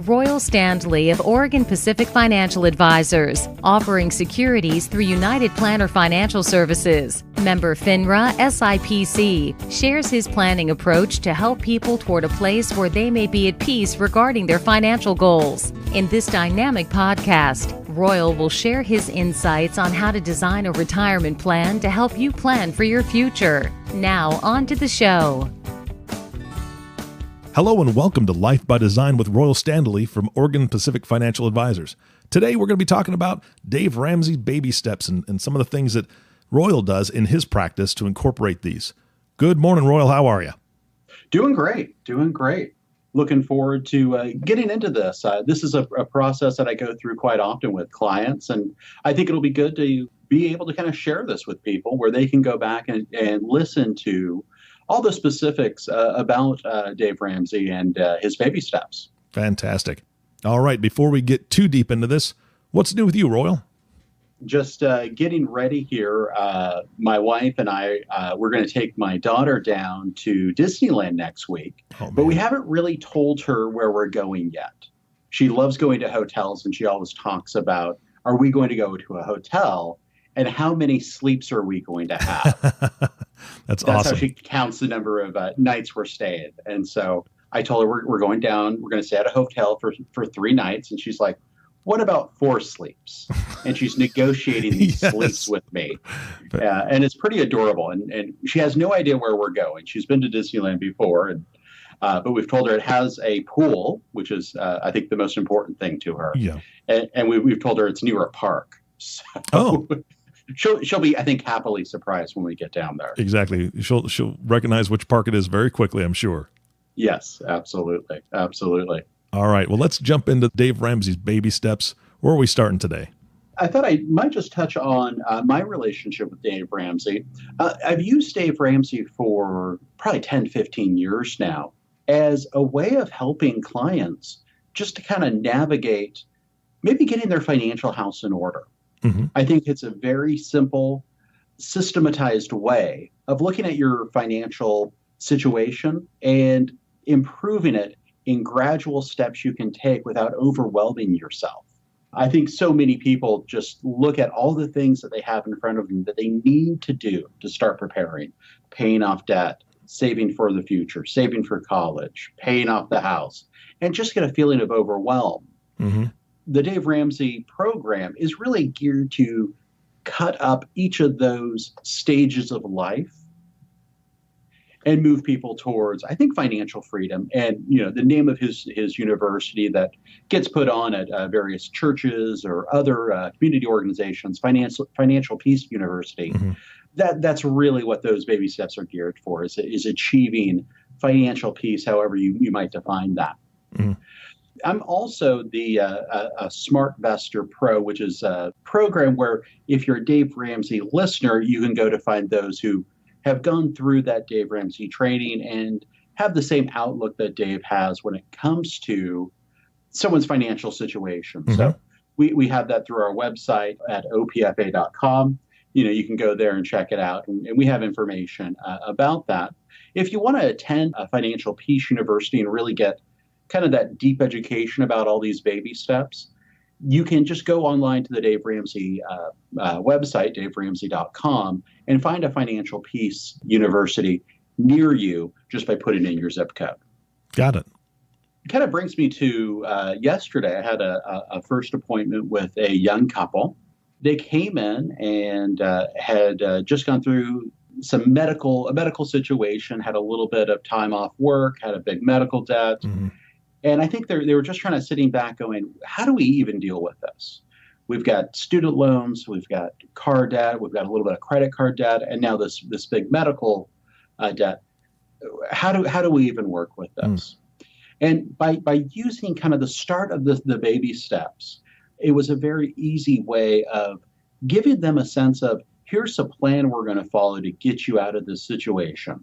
Royal Standley of Oregon Pacific Financial Advisors, offering securities through United Planner Financial Services. Member FINRA SIPC, shares his planning approach to help people toward a place where they may be at peace regarding their financial goals. In this dynamic podcast, Royal will share his insights on how to design a retirement plan to help you plan for your future. Now, on to the show. Hello and welcome to Life by Design with Royal Standley from Oregon Pacific Financial Advisors. Today we're going to be talking about Dave Ramsey's baby steps and some of the things that Royal does in his practice to incorporate these. Good morning, Royal. How are you? Doing great. Looking forward to getting into this. This is a process that I go through quite often with clients, and I think it'll be good to be able to kind of share this with people where they can go back and listen to all the specifics about Dave Ramsey and his baby steps. Fantastic. All right, before we get too deep into this, what's new with you, Royal? Just getting ready here. My wife and I, we're going to take my daughter down to Disneyland next week, but we haven't really told her where we're going yet. She loves going to hotels, and she always talks about, are we going to go to a hotel, and how many sleeps are we going to have? That's awesome. awesome. How she counts the number of nights we're staying. And so I told her we're going down, we're going to stay at a hotel for 3 nights. And she's like, what about 4 sleeps? And she's negotiating these Yes. sleeps with me. And it's pretty adorable. And she has no idea where we're going. She's been to Disneyland before, but we've told her it has a pool, which is, I think, the most important thing to her. Yeah. And we've told her it's near a park. So she'll be, I think, happily surprised when we get down there. Exactly. She'll recognize which park it is very quickly, I'm sure. Yes, absolutely. All right. Well, let's jump into Dave Ramsey's baby steps. Where are we starting today? I thought I might just touch on my relationship with Dave Ramsey. I've used Dave Ramsey for probably 10, 15 years now as a way of helping clients just to kind of navigate maybe getting their financial house in order. Mm-hmm. I think it's a very simple, systematized way of looking at your financial situation and improving it in gradual steps you can take without overwhelming yourself. I think so many people just look at all the things that they have in front of them that they need to do to start preparing, paying off debt, saving for the future, saving for college, paying off the house, and just get a feeling of overwhelm. Mm-hmm. The Dave Ramsey program is really geared to cut up each of those stages of life and move people towards, I think, financial freedom. And, the name of his university that gets put on at various churches or other community organizations, Financial Peace University, mm-hmm. that's really what those baby steps are geared for, is achieving financial peace, however you might define that. Mm-hmm. I'm also the SmartVestor Pro, which is a program where if you're a Dave Ramsey listener, you can go to find those who have gone through that Dave Ramsey training and have the same outlook that Dave has when it comes to someone's financial situation. Mm-hmm. So we have that through our website at opfa.com. You can go there and check it out, and we have information about that. If you want to attend a Financial Peace University and really get kind of that deep education about all these baby steps, you can just go online to the Dave Ramsey website, daveramsey.com, and find a Financial Peace University near you just by putting in your zip code. Got it. It kind of brings me to yesterday. I had a first appointment with a young couple. They came in and had just gone through a medical situation, had a little bit of time off work, had a big medical debt. Mm-hmm. And I think they were just trying to sitting back going, how do we even deal with this? We've got student loans, we've got car debt, we've got a little bit of credit card debt, and now this big medical debt. How do we even work with this? And by using kind of the start of the baby steps, it was a very easy way of giving them a sense of, here's a plan we're going to follow to get you out of this situation.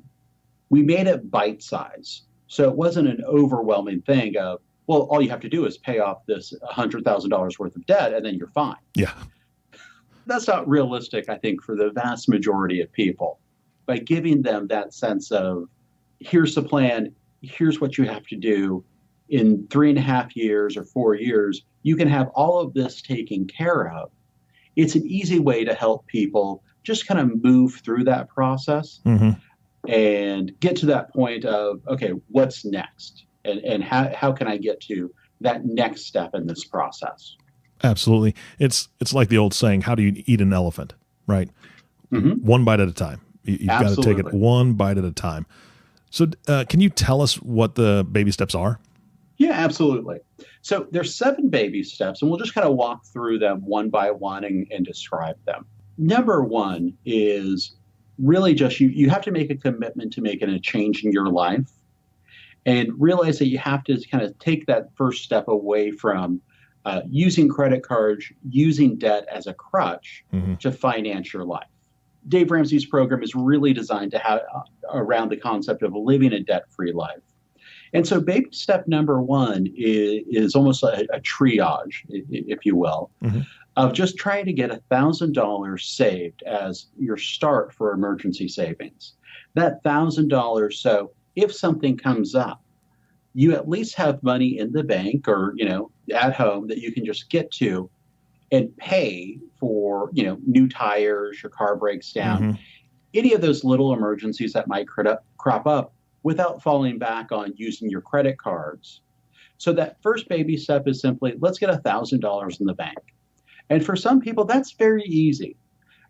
We made it bite-sized. So it wasn't an overwhelming thing of, well, all you have to do is pay off this $100,000 worth of debt and then you're fine. Yeah. That's not realistic, I think, for the vast majority of people. By giving them that sense of, here's the plan, here's what you have to do, in 3.5 years or 4 years, you can have all of this taken care of. It's an easy way to help people just kind of move through that process and get to that point of, okay, what's next? And how can I get to that next step in this process? Absolutely. It's like the old saying, how do you eat an elephant, right? One bite at a time. You've got to take it one bite at a time. So can you tell us what the baby steps are? Yeah, absolutely. So there's 7 baby steps, and we'll just kind of walk through them one by one and describe them. Number 1 is really just you have to make a commitment to making a change in your life and realize that you have to kind of take that first step away from using credit cards, using debt as a crutch to finance your life. Dave Ramsey's program is really designed to have around the concept of living a debt-free life. And so baby step number 1 is almost a triage, if you will, of just trying to get $1,000 saved as your start for emergency savings. That $1,000, so if something comes up, you at least have money in the bank or, at home that you can just get to and pay for, new tires, your car breaks down, any of those little emergencies that might crop up without falling back on using your credit cards. So that first baby step is simply, let's get $1,000 in the bank. And for some people, that's very easy.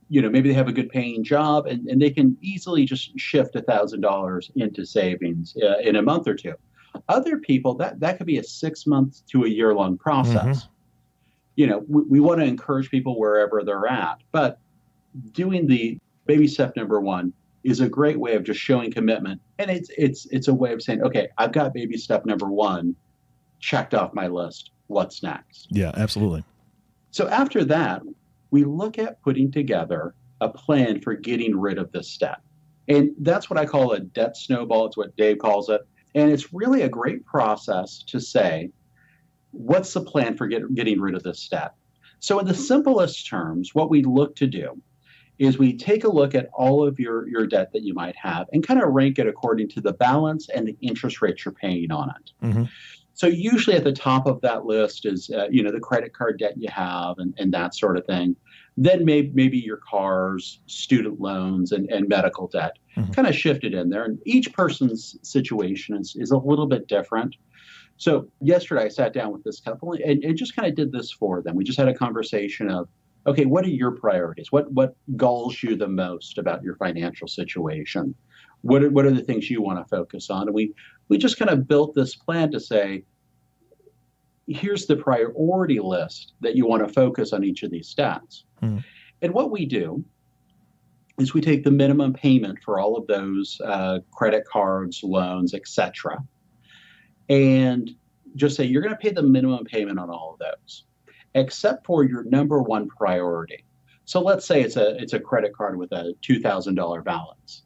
Maybe they have a good paying job and they can easily just shift $1,000 into savings in a month or two. Other people, that could be a 6 month to a year long process. We want to encourage people wherever they're at, but doing the baby step number 1 is a great way of just showing commitment. And it's a way of saying, okay, I've got baby step number 1 checked off my list. What's next? Yeah, absolutely. So after that, we look at putting together a plan for getting rid of this debt. And that's what I call a debt snowball. It's what Dave calls it. And it's really a great process to say, what's the plan for getting rid of this debt? So in the simplest terms, what we look to do is we take a look at all of your debt that you might have and kind of rank it according to the balance and the interest rates you're paying on it. So usually at the top of that list is, the credit card debt you have and that sort of thing. Then maybe your cars, student loans, and medical debt kind of shifted in there. And each person's situation is a little bit different. So yesterday I sat down with this couple and just kind of did this for them. We just had a conversation of, okay, what are your priorities? What galls you the most about your financial situation? What are the things you want to focus on? And we just kind of built this plan to say, here's the priority list that you want to focus on each of these stats. And what we do is we take the minimum payment for all of those credit cards, loans, etc., and just say you're going to pay the minimum payment on all of those, except for your number 1 priority. So let's say it's a credit card with a $2,000 balance.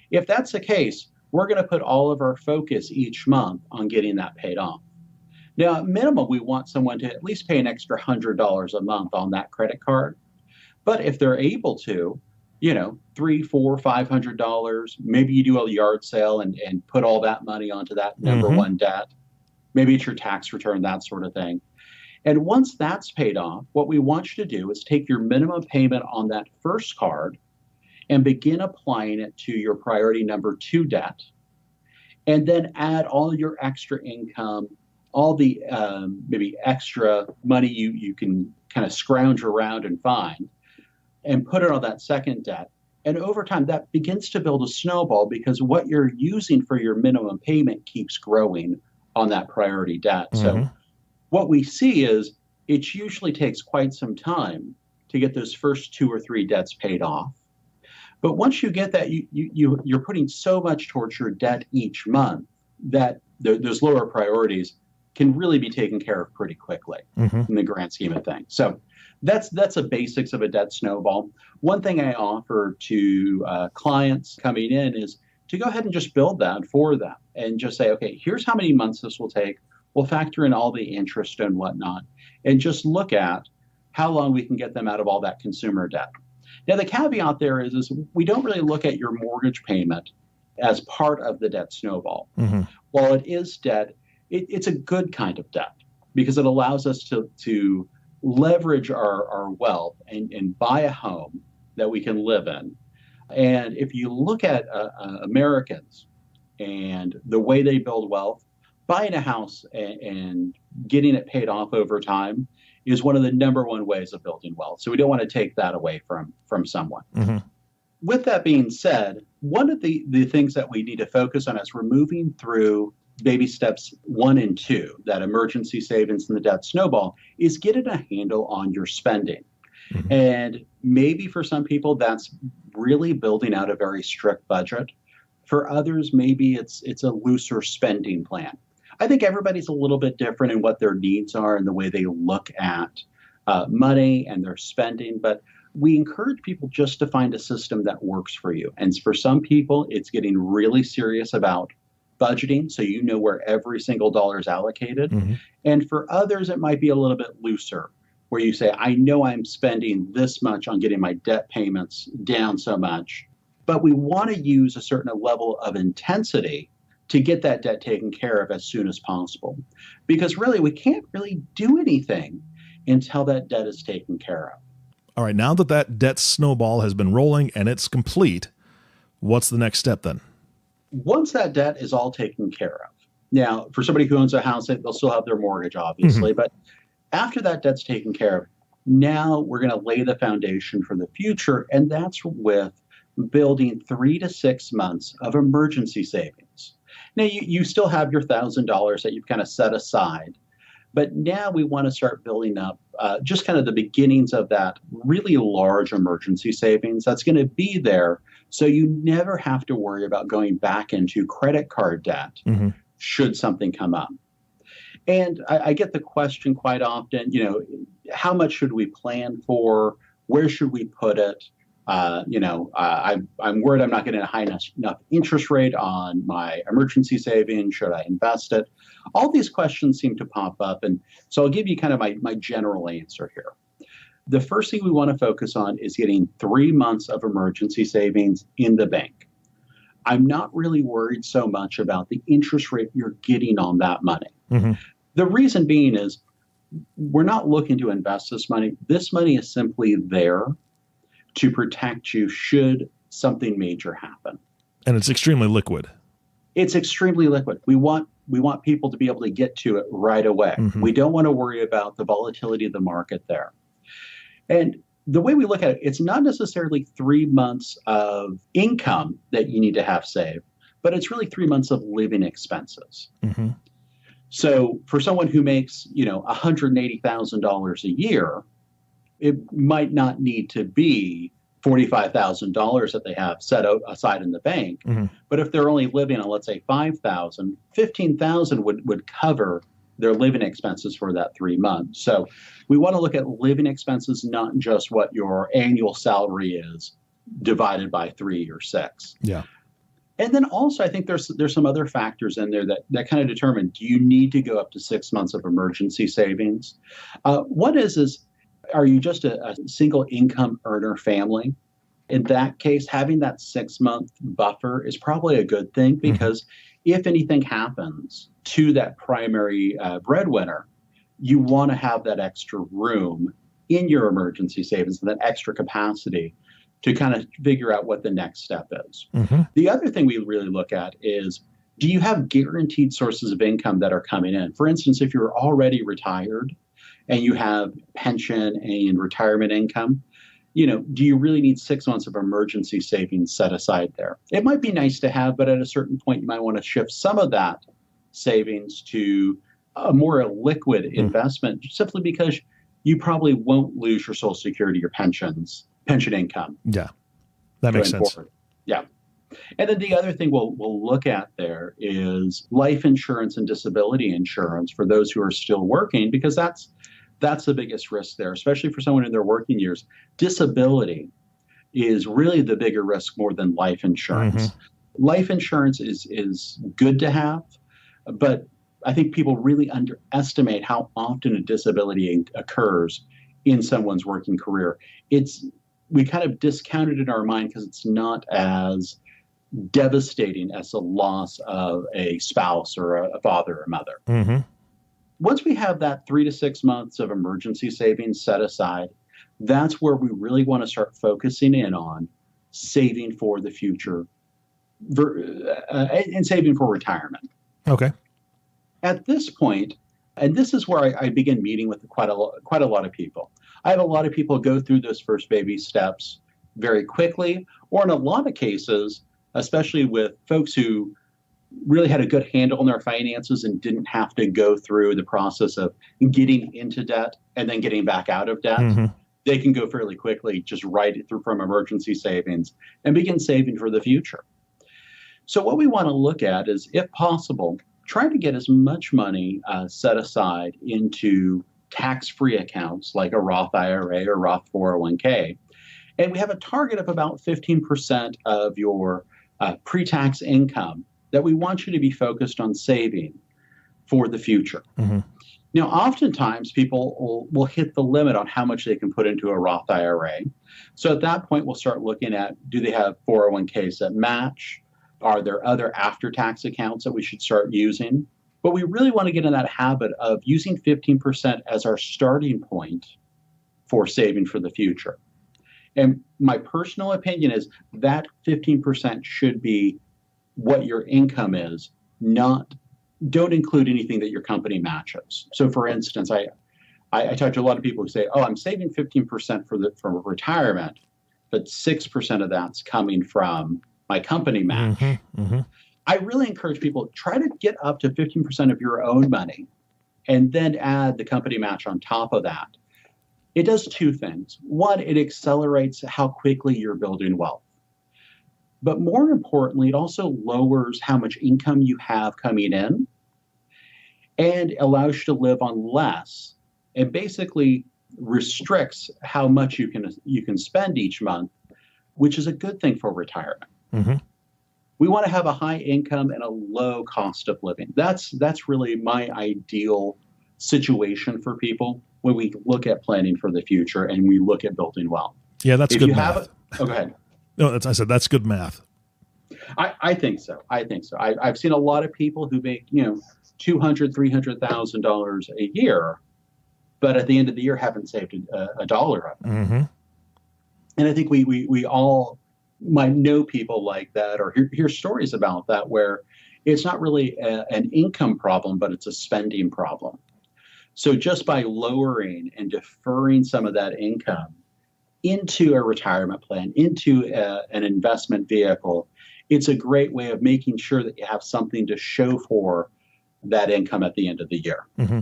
If that's the case, we're going to put all of our focus each month on getting that paid off. Now, at minimum, we want someone to at least pay an extra $100 a month on that credit card. But if they're able to, $300, $400, $500, maybe you do a yard sale and put all that money onto that number 1 debt. Maybe it's your tax return, that sort of thing. And once that's paid off, what we want you to do is take your minimum payment on that first card and begin applying it to your priority number 2 debt. And then add all your extra income, all the maybe extra money you can kind of scrounge around and find, and put it on that second debt. And over time, that begins to build a snowball because what you're using for your minimum payment keeps growing on that priority debt. So what we see is it usually takes quite some time to get those first 2 or 3 debts paid off. But once you get that, you're putting so much towards your debt each month that those lower priorities can really be taken care of pretty quickly in the grand scheme of things. So that's the basics of a debt snowball. One thing I offer to clients coming in is to go ahead and just build that for them and just say, okay, here's how many months this will take. We'll factor in all the interest and whatnot, and just look at how long we can get them out of all that consumer debt. Now, the caveat there is we don't really look at your mortgage payment as part of the debt snowball. While it is debt, it's a good kind of debt because it allows us to leverage our wealth and buy a home that we can live in. And if you look at Americans and the way they build wealth, buying a house and getting it paid off over time is one of the number one ways of building wealth. So we don't want to take that away from someone. Mm-hmm. With that being said, one of the things that we need to focus on as we're moving through baby steps 1 and 2, that emergency savings and the debt snowball, is getting a handle on your spending. Mm-hmm. And maybe for some people, that's really building out a very strict budget. For others, maybe it's a looser spending plan. I think everybody's a little bit different in what their needs are and the way they look at money and their spending. But we encourage people just to find a system that works for you. And for some people, it's getting really serious about budgeting, so you know where every single dollar is allocated. Mm-hmm. And for others, it might be a little bit looser, where you say, I know I'm spending this much on getting my debt payments down so much, but we want to use a certain level of intensity to get that debt taken care of as soon as possible. Because really, we can't really do anything until that debt is taken care of. All right, now that debt snowball has been rolling and it's complete, what's the next step then? Once that debt is all taken care of, now, for somebody who owns a house, they'll still have their mortgage, obviously, but after that debt's taken care of, now we're going to lay the foundation for the future, and that's with building 3 to 6 months of emergency savings. Now, you still have your $1,000 that you've kind of set aside, but now we want to start building up just kind of the beginnings of that really large emergency savings that's going to be there, so you never have to worry about going back into credit card debt should something come up. And I get the question quite often, how much should we plan for? Where should we put it? I'm worried I'm not getting a high enough interest rate on my emergency savings. Should I invest it? All these questions seem to pop up. And so I'll give you kind of my general answer here. The first thing we want to focus on is getting 3 months of emergency savings in the bank. I'm not really worried so much about the interest rate you're getting on that money. Mm-hmm. The reason being is we're not looking to invest this money. This money is simply there to protect you should something major happen. And it's extremely liquid. It's extremely liquid. We want people to be able to get to it right away. Mm-hmm. We don't want to worry about the volatility of the market there. And the way we look at it, it's not necessarily 3 months of income that you need to have saved, but it's really 3 months of living expenses. Mm-hmm. So for someone who makes, $180,000 a year, it might not need to be $45,000 that they have set aside in the bank. Mm-hmm. But if they're only living on, let's say, $5,000, $15,000 would cover their living expenses for that 3 months. So we want to look at living expenses, not just what your annual salary is divided by 3 or 6. Yeah. And then also, I think there's some other factors in there that kind of determine, do you need to go up to 6 months of emergency savings? One is are you just a single income earner family? In that case, having that 6-month buffer is probably a good thing, because if anything happens to that primary breadwinner, you want to have that extra room in your emergency savings and that extra capacity to kind of figure out what the next step is. Mm-hmm. The other thing we really look at is, do you have guaranteed sources of income that are coming in? For instance, if you're already retired and you have pension and retirement income, do you really need 6 months of emergency savings set aside there? It might be nice to have, but at a certain point, you might want to shift some of that savings to a more liquid investment, simply because you probably won't lose your Social Security or pension income. Yeah, that makes sense. Forward. Yeah. And then the other thing we'll look at there is life insurance and disability insurance for those who are still working, because that's the biggest risk there, especially for someone in their working years. Disability is really the bigger risk more than life insurance. Mm-hmm. Life insurance is good to have, but I think people really underestimate how often a disability occurs in someone's working career. We kind of discount it in our mind because it's not as devastating as the loss of a spouse or a father or mother. Mm-hmm. Once we have that 3 to 6 months of emergency savings set aside, that's where we really want to start focusing in on saving for the future and saving for retirement. Okay. At this point, and this is where I begin meeting with quite a lot of people. I have a lot of people go through those first baby steps very quickly, or in a lot of cases, especially with folks who really had a good handle on their finances and didn't have to go through the process of getting into debt and then getting back out of debt. Mm-hmm. They can go fairly quickly, just write it through from emergency savings and begin saving for the future. So what we want to look at is, if possible, try to get as much money set aside into tax-free accounts like a Roth IRA or Roth 401k. And we have a target of about 15% of your pre-tax income that we want you to be focused on saving for the future. Mm-hmm. Now, oftentimes people will hit the limit on how much they can put into a Roth IRA. So at that point, we'll start looking at, do they have 401ks that match? Are there other after-tax accounts that we should start using? But we really want to get in that habit of using 15% as our starting point for saving for the future. And my personal opinion is that 15% should be what your income is, don't include anything that your company matches. So for instance, I talk to a lot of people who say, oh, I'm saving 15% for retirement, but 6% of that's coming from my company match. Mm-hmm. Mm-hmm. I really encourage people, try to get up to 15% of your own money and then add the company match on top of that. It does two things. One, it accelerates how quickly you're building wealth. But more importantly, it also lowers how much income you have coming in and allows you to live on less, and basically restricts how much you can spend each month, which is a good thing for retirement. Mm-hmm. We want to have a high income and a low cost of living. That's really my ideal situation for people when we look at planning for the future and we look at building wealth. Yeah, that's good math. Go ahead. No, I said that's good math. I think so. I've seen a lot of people who make $200,000, $300,000 a year, but at the end of the year haven't saved a dollar of it. Mm-hmm. And I think we all might know people like that, or hear stories about that, where it's not really an income problem, but it's a spending problem. So just by lowering and deferring some of that income into a retirement plan, into an investment vehicle, it's a great way of making sure that you have something to show for that income at the end of the year. Mm-hmm.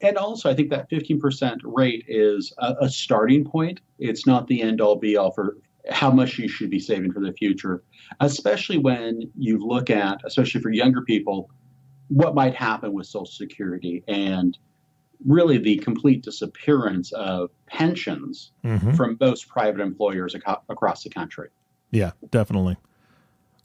And also, I think that 15% rate is a starting point. It's not the end-all, be-all for how much you should be saving for the future, especially when you look at, especially for younger people, what might happen with Social Security and really the complete disappearance of pensions mm-hmm. from most private employers across the country. Yeah, definitely.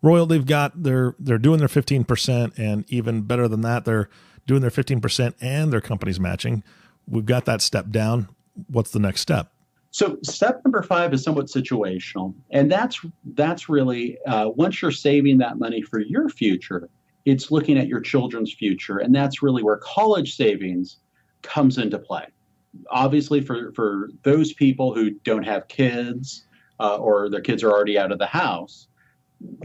Royal, they're doing their 15%, and even better than that, they're doing their 15% and their company's matching. We've got that step down. What's the next step? So step number 5 is somewhat situational, and that's really once you're saving that money for your future, it's looking at your children's future, and that's really where college savings comes into play. Obviously, for those people who don't have kids or their kids are already out of the house,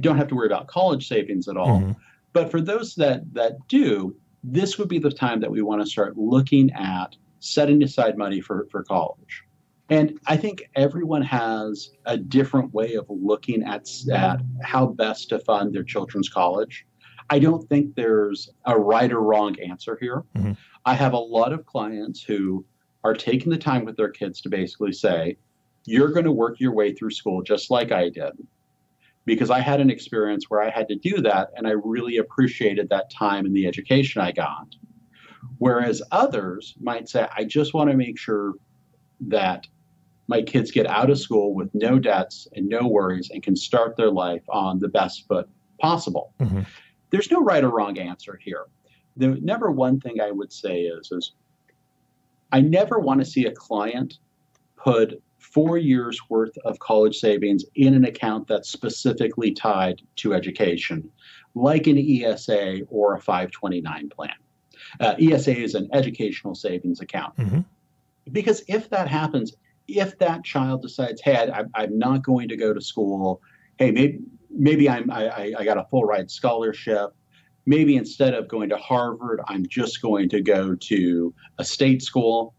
don't have to worry about college savings at all. Mm-hmm. But for those that do, this would be the time that we want to start looking at setting aside money for college. And I think everyone has a different way of looking at how best to fund their children's college. I don't think there's a right or wrong answer here. Mm-hmm. I have a lot of clients who are taking the time with their kids to basically say, you're going to work your way through school just like I did. Because I had an experience where I had to do that, and I really appreciated that time and the education I got. Whereas others might say, I just want to make sure that my kids get out of school with no debts and no worries and can start their life on the best foot possible. Mm-hmm. There's no right or wrong answer here. The number one thing I would say is I never want to see a client put 4 years worth of college savings in an account that's specifically tied to education, like an ESA or a 529 plan. ESA is an educational savings account. Mm-hmm. Because if that happens, if that child decides, hey, I'm not going to go to school, hey, maybe I got a full ride scholarship, maybe instead of going to Harvard, I'm just going to go to a state school.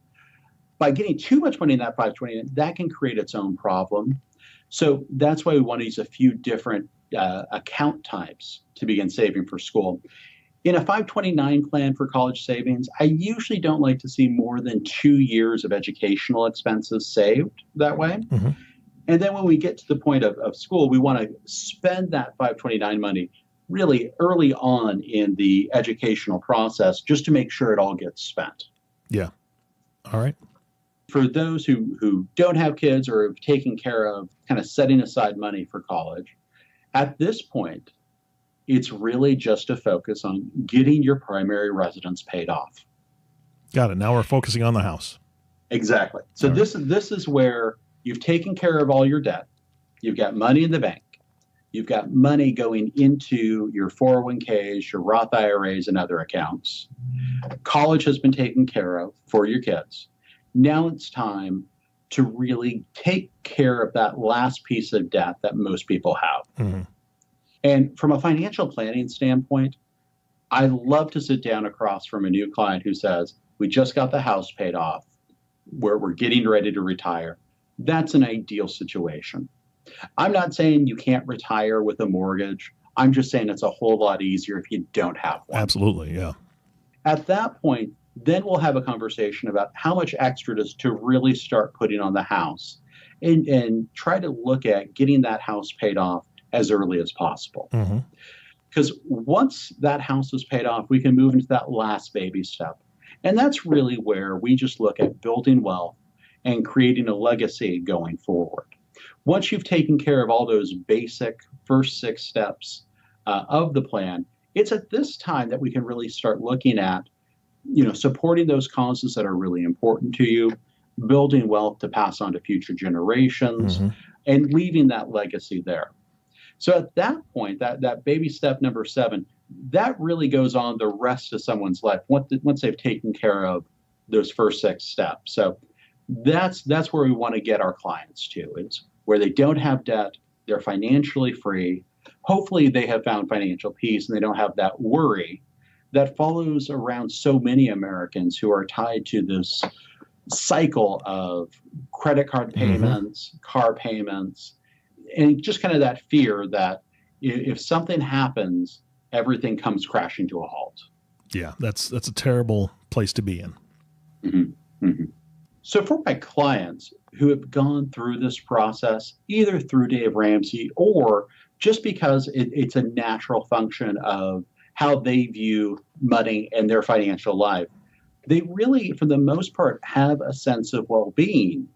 By getting too much money in that 529, that can create its own problem. So that's why we want to use a few different account types to begin saving for school. In a 529 plan for college savings, I usually don't like to see more than 2 years of educational expenses saved that way. Mm-hmm. And then when we get to the point of school, we want to spend that 529 money really early on in the educational process just to make sure it all gets spent. Yeah. All right. For those who don't have kids or have taken care of kind of setting aside money for college, at this point, it's really just a focus on getting your primary residence paid off. Got it. Now we're focusing on the house. Exactly. So All this is where you've taken care of all your debt. You've got money in the bank. You've got money going into your 401ks, your Roth IRAs, and other accounts. College has been taken care of for your kids. Now it's time to really take care of that last piece of debt that most people have. Mm-hmm. And from a financial planning standpoint, I love to sit down across from a new client who says, we just got the house paid off, we're getting ready to retire. That's an ideal situation. I'm not saying you can't retire with a mortgage. I'm just saying it's a whole lot easier if you don't have one. Absolutely, yeah. At that point, then we'll have a conversation about how much extra to really start putting on the house and try to look at getting that house paid off as early as possible. Mm-hmm. Because once that house is paid off, we can move into that last baby step. And that's really where we just look at building wealth and creating a legacy going forward. Once you've taken care of all those basic first 6 steps of the plan, it's at this time that we can really start looking at, supporting those causes that are really important to you, building wealth to pass on to future generations, mm-hmm. and leaving that legacy there. So at that point, that baby step number 7, that really goes on the rest of someone's life once they've taken care of those first 6 steps. So that's where we want to get our clients to. It's where they don't have debt, they're financially free. Hopefully they have found financial peace and they don't have that worry that follows around so many Americans who are tied to this cycle of credit card payments, mm-hmm. car payments, and just kind of that fear that if something happens, everything comes crashing to a halt. Yeah, that's a terrible place to be in. Mm-hmm. Mm-hmm. So for my clients who have gone through this process, either through Dave Ramsey or just because it's a natural function of how they view money and their financial life, they really, for the most part, have a sense of well-being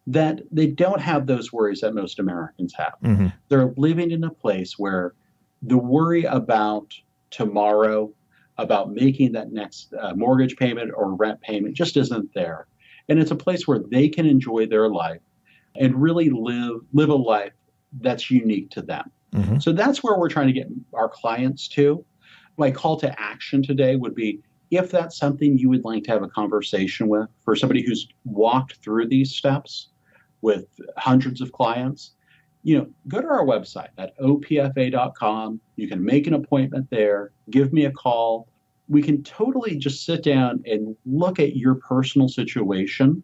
that they don't have those worries that most Americans have. Mm-hmm. They're living in a place where the worry about tomorrow, about making that next mortgage payment or rent payment just isn't there. And it's a place where they can enjoy their life and really live a life that's unique to them. Mm-hmm. So that's where we're trying to get our clients to. My call to action today would be, if that's something you would like to have a conversation with, for somebody who's walked through these steps with hundreds of clients, go to our website at opfa.com. You can make an appointment there, give me a call. We can totally just sit down and look at your personal situation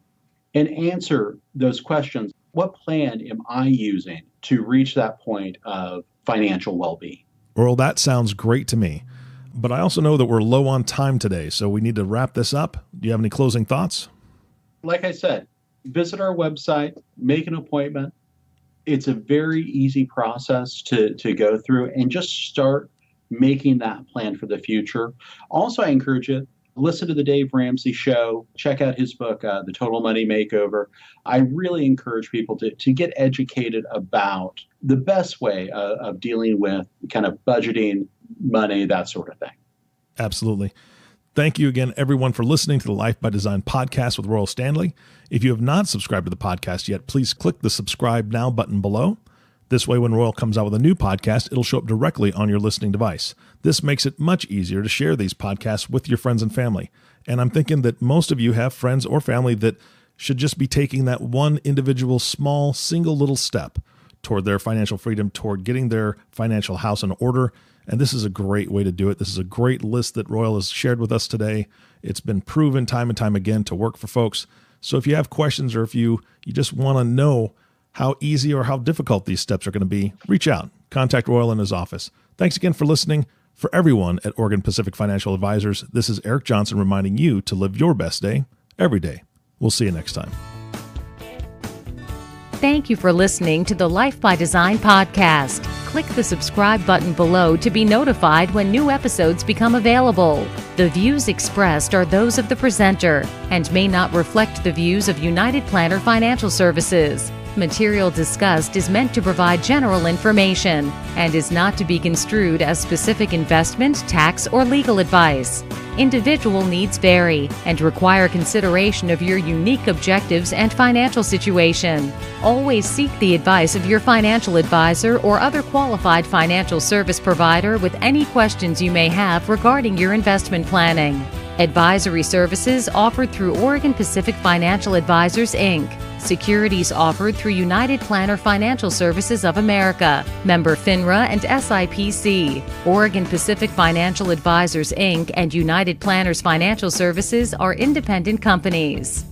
and answer those questions. What plan am I using to reach that point of financial well-being? Well, that sounds great to me. But I also know that we're low on time today, so we need to wrap this up. Do you have any closing thoughts? Like I said, visit our website, make an appointment. It's a very easy process to go through and just start making that plan for the future. Also, I encourage you, listen to the Dave Ramsey Show, check out his book, The Total Money Makeover. I really encourage people to get educated about the best way of dealing with kind of budgeting, money, that sort of thing. Absolutely. Thank you again, everyone, for listening to the Life by Design podcast with Royal Standley. If you have not subscribed to the podcast yet, please click the subscribe now button below. This way, when Royal comes out with a new podcast, it'll show up directly on your listening device. This makes it much easier to share these podcasts with your friends and family. And I'm thinking that most of you have friends or family that should just be taking that one individual, small, single little step toward their financial freedom, toward getting their financial house in order. And this is a great way to do it. This is a great list that Royal has shared with us today. It's been proven time and time again to work for folks. So if you have questions or if you just want to know how easy or how difficult these steps are going to be, reach out. Contact Royal in his office. Thanks again for listening. For everyone at Oregon Pacific Financial Advisors, this is Eric Johnson reminding you to live your best day every day. We'll see you next time. Thank you for listening to the Life by Design podcast. Click the subscribe button below to be notified when new episodes become available. The views expressed are those of the presenter and may not reflect the views of United Planner Financial Services. Material discussed is meant to provide general information and is not to be construed as specific investment, tax, or legal advice. Individual needs vary and require consideration of your unique objectives and financial situation. Always seek the advice of your financial advisor or other qualified financial service provider with any questions you may have regarding your investment planning. Advisory services offered through Oregon Pacific Financial Advisors, Inc. Securities offered through United Planner Financial Services of America, member FINRA and SIPC. Oregon Pacific Financial Advisors, Inc. and United Planners Financial Services are independent companies.